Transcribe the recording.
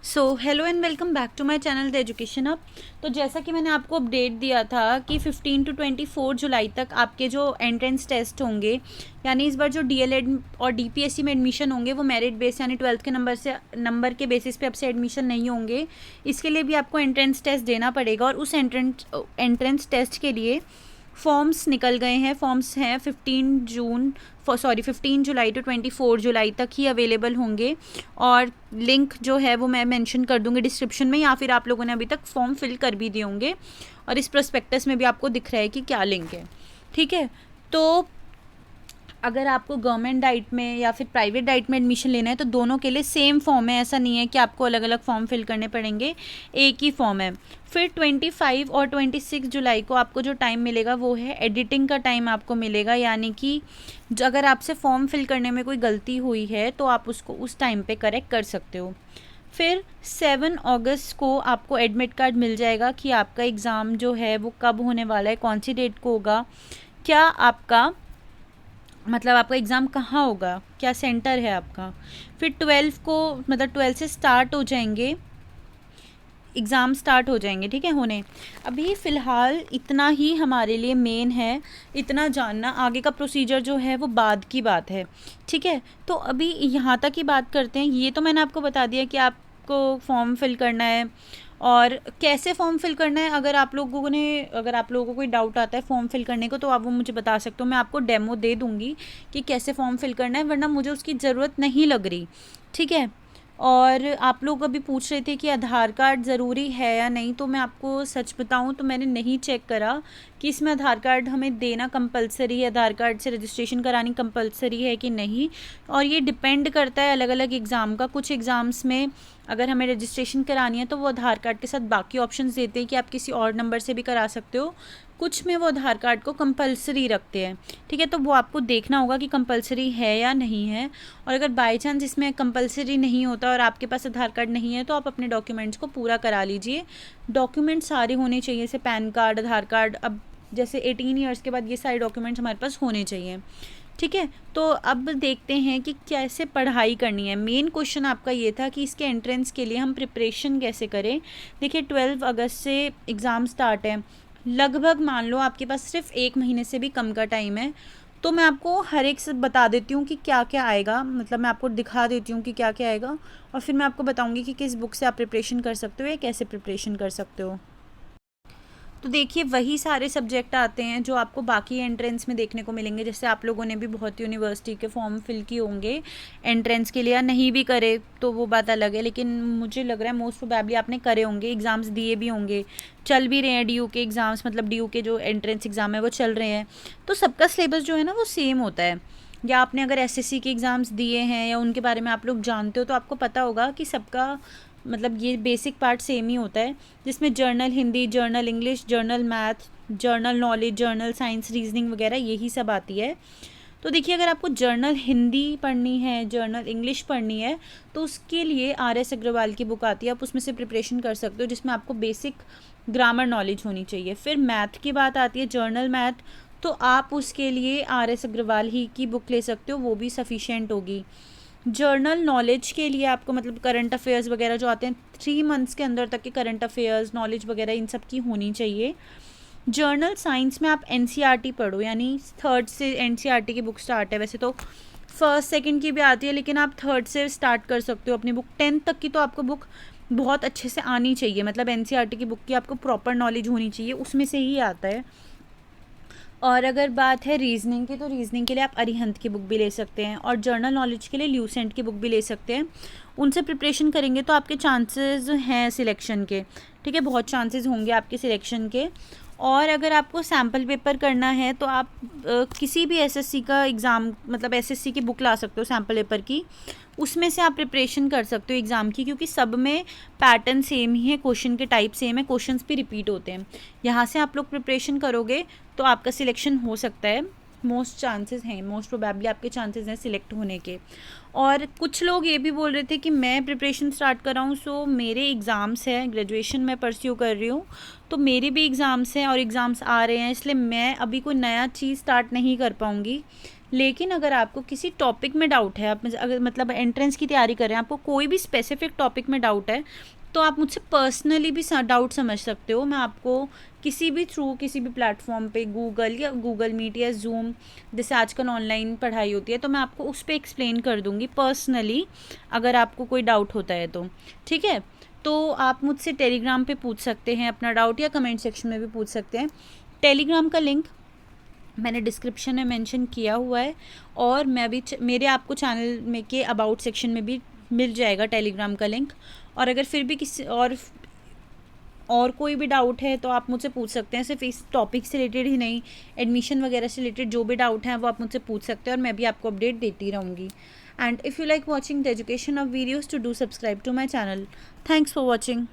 Hello and welcome back to my channel the education up. तो जैसा कि मैंने आपको अपडेट दिया था कि 15 टू 24 जुलाई तक आपके जो एंट्रेंस टेस्ट होंगे, यानी इस बार जो डीएलएड और डीपीएससी में एडमिशन होंगे वो मेरिट बेस यानी 12th के नंबर के बेसिस पे आपसे एडमिशन नहीं होंगे। इसके लिए भी आपको एंट्रेंस टेस्ट देना पड़ेगा और उस एंट्रेंस टेस्ट के लिए फॉर्म्स निकल गए हैं। फॉर्म्स हैं 15 जुलाई टू 24 जुलाई तक ही अवेलेबल होंगे और लिंक जो है वो मैं मेंशन कर दूंगी डिस्क्रिप्शन में, या फिर आप लोगों ने अभी तक फॉर्म फिल कर भी दिए होंगे और इस प्रोस्पेक्टस में भी आपको दिख रहा है कि क्या लिंक है। ठीक है, तो अगर आपको गवर्नमेंट डाइट में या फिर प्राइवेट डाइट में एडमिशन लेना है तो दोनों के लिए सेम फॉर्म है, ऐसा नहीं है कि आपको अलग अलग फॉर्म फिल करने पड़ेंगे, एक ही फॉर्म है। फिर 25 और 26 जुलाई को आपको जो टाइम मिलेगा वो है एडिटिंग का टाइम आपको मिलेगा, यानी कि अगर आपसे फॉर्म फिल करने में कोई गलती हुई है तो आप उसको उस टाइम पे करेक्ट कर सकते हो। फिर 7 अगस्त को आपको एडमिट कार्ड मिल जाएगा कि आपका एग्ज़ाम जो है वो कब होने वाला है, कौन सी डेट को होगा, क्या आपका मतलब आपका एग्ज़ाम कहाँ होगा, क्या सेंटर है आपका। फिर 12 को मतलब 12 से स्टार्ट हो जाएंगे एग्ज़ाम, स्टार्ट हो जाएंगे, ठीक है होने। अभी फ़िलहाल इतना ही हमारे लिए मेन है, इतना जानना। आगे का प्रोसीजर जो है वो बाद की बात है, ठीक है। तो अभी यहाँ तक ही बात करते हैं। ये तो मैंने आपको बता दिया कि आपको फॉर्म फिल करना है और कैसे फॉर्म फिल करना है। अगर आप लोगों को कोई डाउट आता है फॉर्म फिल करने को तो आप वो मुझे बता सकते हो, मैं आपको डेमो दे दूँगी कि कैसे फॉर्म फिल करना है, वरना मुझे उसकी ज़रूरत नहीं लग रही, ठीक है। और आप लोग अभी पूछ रहे थे कि आधार कार्ड ज़रूरी है या नहीं, तो मैं आपको सच बताऊं तो मैंने नहीं चेक करा कि इसमें आधार कार्ड हमें देना कंपलसरी है, आधार कार्ड से रजिस्ट्रेशन करानी कंपलसरी है कि नहीं। और ये डिपेंड करता है अलग अलग एग्ज़ाम का। कुछ एग्ज़ाम्स में अगर हमें रजिस्ट्रेशन करानी है तो वो आधार कार्ड के साथ बाकी ऑप्शंस देते हैं कि आप किसी और नंबर से भी करा सकते हो। कुछ में वो आधार कार्ड को कंपलसरी रखते हैं, ठीक है। तो वो आपको देखना होगा कि कंपलसरी है या नहीं है। और अगर बाय चांस इसमें कंपलसरी नहीं होता और आपके पास आधार कार्ड नहीं है तो आप अपने डॉक्यूमेंट्स को पूरा करा लीजिए। डॉक्यूमेंट्स सारे होने चाहिए, जैसे पैन कार्ड, आधार कार्ड। अब जैसे 18 ईयर्स के बाद ये सारे डॉक्यूमेंट्स हमारे पास होने चाहिए, ठीक है। तो अब देखते हैं कि कैसे पढ़ाई करनी है। मेन क्वेश्चन आपका ये था कि इसके एंट्रेंस के लिए हम प्रिपरेशन कैसे करें। देखिए 12 अगस्त से एग्ज़ाम स्टार्ट है, लगभग मान लो आपके पास सिर्फ 1 महीने से भी कम का टाइम है। तो मैं आपको हर एक से बता देती हूँ कि क्या क्या आएगा, मतलब मैं आपको दिखा देती हूँ कि क्या क्या आएगा और फिर मैं आपको बताऊँगी कि किस बुक से आप प्रिपरेशन कर सकते हो या कैसे प्रिपरेशन कर सकते हो। तो देखिए वही सारे सब्जेक्ट आते हैं जो आपको बाकी एंट्रेंस में देखने को मिलेंगे। जैसे आप लोगों ने भी बहुत यूनिवर्सिटी के फॉर्म फिल किए होंगे एंट्रेंस के लिए, या नहीं भी करे तो वो बात अलग है, लेकिन मुझे लग रहा है मोस्ट प्रोबेबली आपने करे होंगे, एग्ज़ाम्स दिए भी होंगे, चल भी रहे हैं डीयू के एग्ज़ाम्स, मतलब डीयू के जो एंट्रेंस एग्ज़ाम है वो चल रहे हैं। तो सबका सिलेबस जो है ना वो सेम होता है। या आपने अगर एसएससी के एग्ज़ाम्स दिए हैं या उनके बारे में आप लोग जानते हो तो आपको पता होगा कि सबका मतलब ये बेसिक पार्ट सेम ही होता है, जिसमें journal Hindi, journal English, journal math, general knowledge, journal science, reasoning वगैरह यही सब आती है। तो देखिए अगर आपको जर्नल हिंदी पढ़नी है, जर्नल इंग्लिश पढ़नी है तो उसके लिए आर एस अग्रवाल की बुक आती है, आप उसमें से प्रिपरेशन कर सकते हो, जिसमें आपको बेसिक ग्रामर नॉलेज होनी चाहिए। फिर मैथ की बात आती है, जर्नल मैथ, तो आप उसके लिए आर एस अग्रवाल ही की बुक ले सकते हो, वो भी सफिशेंट होगी। जर्नल नॉलेज के लिए आपको मतलब करंट अफेयर्स वगैरह जो आते हैं 3 मंथ्स के अंदर तक के करंट अफेयर्स नॉलेज वगैरह इन सब की होनी चाहिए। जर्नल साइंस में आप एनसीईआरटी पढ़ो, यानी थर्ड से एनसीईआरटी की बुक स्टार्ट है। वैसे तो फर्स्ट सेकंड की भी आती है लेकिन आप थर्ड से स्टार्ट कर सकते हो अपनी बुक। 10th तक की तो आपको बुक बहुत अच्छे से आनी चाहिए, मतलब एनसीईआरटी की बुक की आपको प्रॉपर नॉलेज होनी चाहिए, उसमें से ही आता है। और अगर बात है रीजनिंग की तो रीजनिंग के लिए आप अरिहंत की बुक भी ले सकते हैं और जर्नल नॉलेज के लिए ल्यूसेंट की बुक भी ले सकते हैं। उनसे प्रिपरेशन करेंगे तो आपके चांसेस हैं सिलेक्शन के, ठीक है, बहुत चांसेस होंगे आपके सिलेक्शन के। और अगर आपको सैम्पल पेपर करना है तो आप किसी भी एसएससी का एग्ज़ाम मतलब एसएससी की बुक ला सकते हो सैम्पल पेपर की, उसमें से आप प्रिपरेशन कर सकते हो एग्ज़ाम की, क्योंकि सब में पैटर्न सेम ही है, क्वेश्चन के टाइप सेम है, क्वेश्चंस भी रिपीट होते हैं। यहाँ से आप लोग प्रिपरेशन करोगे तो आपका सिलेक्शन हो सकता है, मोस्ट चांसेस हैं, मोस्ट प्रोबेबली आपके चांसेस हैं सिलेक्ट होने के। और कुछ लोग ये भी बोल रहे थे कि मैं प्रिपरेशन स्टार्ट कर रहा हूँ, सो मेरे एग्ज़ाम्स हैं, ग्रेजुएशन में परस्यू कर रही हूँ तो मेरे भी एग्ज़ाम्स हैं और एग्ज़ाम्स आ रहे हैं, इसलिए मैं अभी कोई नया चीज़ स्टार्ट नहीं कर पाऊँगी। लेकिन अगर आपको किसी टॉपिक में डाउट है, आप अगर मतलब एंट्रेंस की तैयारी कर रहे हैं, आपको कोई भी स्पेसिफिक टॉपिक में डाउट है, तो आप मुझसे पर्सनली भी डाउट समझ सकते हो। मैं आपको किसी भी थ्रू, किसी भी प्लेटफॉर्म पे, गूगल या गूगल मीट या जूम, जैसे आजकल ऑनलाइन पढ़ाई होती है, तो मैं आपको उस पर एक्सप्लेन कर दूँगी पर्सनली, अगर आपको कोई डाउट होता है तो। ठीक है, तो आप मुझसे टेलीग्राम पे पूछ सकते हैं अपना डाउट, या कमेंट सेक्शन में भी पूछ सकते हैं। टेलीग्राम का लिंक मैंने डिस्क्रिप्शन में मेंशन किया हुआ है, और मैं भी मेरे आपको चैनल में के अबाउट सेक्शन में भी मिल जाएगा टेलीग्राम का लिंक। और अगर फिर भी किसी और कोई भी डाउट है तो आप मुझसे पूछ सकते हैं, सिर्फ इस टॉपिक से रिलेटेड ही नहीं, एडमिशन वगैरह से रिलेटेड जो भी डाउट हैं वो आप मुझसे पूछ सकते हैं, और मैं भी आपको अपडेट देती रहूँगी। And if you like watching the education of videos, to do subscribe to my channel. Thanks for watching.